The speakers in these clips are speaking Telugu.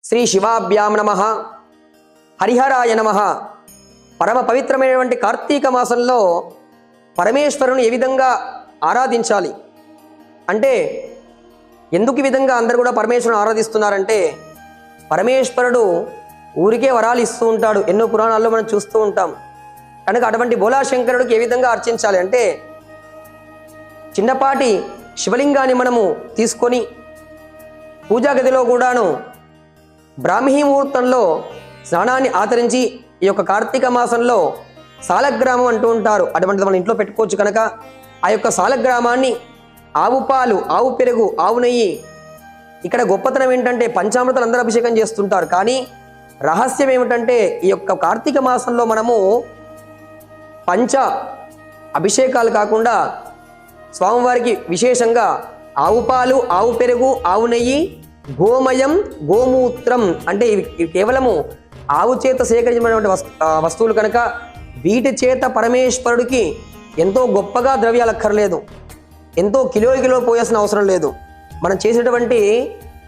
శ్రీ శివాభ్యాం నమః, హరిహరాయ నమః. పరమ పవిత్రమైనటువంటి కార్తీక మాసంలో పరమేశ్వరుని ఏ విధంగా ఆరాధించాలి అంటే, ఎందుకు ఈ విధంగా అందరూ కూడా పరమేశ్వరుని ఆరాధిస్తున్నారంటే, పరమేశ్వరుడు ఊరికే వరాలు ఇస్తూ ఉంటాడు, ఎన్నో పురాణాల్లో మనం చూస్తూ ఉంటాం. కనుక అటువంటి బోలాశంకరుడికి ఏ విధంగా అర్చించాలి అంటే, చిన్నపాటి శివలింగాన్ని మనము తీసుకొని పూజా గదిలో కూడాను బ్రాహ్మీ ముహూర్తంలో స్నానాన్ని ఆచరించి ఈ యొక్క కార్తీక మాసంలో సాలగ్రామం అంటూ ఉంటారు, అటువంటిది మన ఇంట్లో పెట్టుకోవచ్చు. కనుక ఆ యొక్క సాలగ్రామాన్ని ఆవు పాలు, ఆవు పెరుగు, ఆవు నెయ్యి, ఇక్కడ గొప్పతనం ఏంటంటే పంచామృతాలు అందరూ అభిషేకం చేస్తుంటారు. కానీ రహస్యం ఏమిటంటే, ఈ యొక్క కార్తీక మాసంలో మనము పంచ అభిషేకాలు కాకుండా స్వామివారికి విశేషంగా ఆవు పాలు, ఆవు పెరుగు, ఆవు నెయ్యి, గోమయం, గోమూత్రం, అంటే ఇవి కేవలము ఆవు చేత సేకరించినటువంటి వస్తువులు కనుక వీటి చేత పరమేశ్వరుడికి ఎంతో గొప్పగా ద్రవ్యాలు అక్కర్లేదు, ఎంతో కిలో పోయాల్సిన అవసరం లేదు. మనం చేసేటువంటి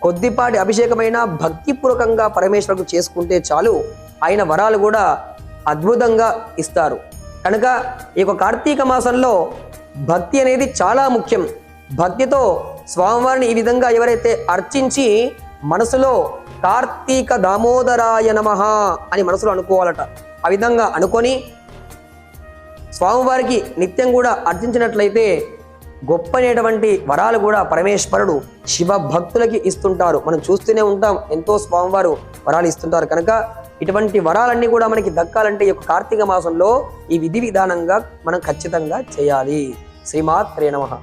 కొద్దిపాటి అభిషేకమైన భక్తిపూర్వకంగా పరమేశ్వరుడికి చేసుకుంటే చాలు, ఆయన వరాలు కూడా అద్భుతంగా ఇస్తారు. కనుక ఈ యొక్క కార్తీక మాసంలో భక్తి అనేది చాలా ముఖ్యం. భక్తితో స్వామివారిని ఈ విధంగా ఎవరైతే అర్చించి మనసులో కార్తీక దామోదరాయ నమః అని మనసులో అనుకోవాలట. ఆ విధంగా అనుకొని స్వామివారికి నిత్యం కూడా అర్చించినట్లయితే గొప్పనేటువంటి వరాలు కూడా పరమేశ్వరుడు శివ భక్తులకి ఇస్తుంటారు. మనం చూస్తూనే ఉంటాం, ఎంతో స్వామివారు వరాలు ఇస్తుంటారు. కనుక ఇటువంటి వరాలన్నీ కూడా మనకి దక్కాలంటే ఈ యొక్క కార్తీక మాసంలో ఈ విధి విధానంగా మనం ఖచ్చితంగా చేయాలి. శ్రీమాత్రే నమః.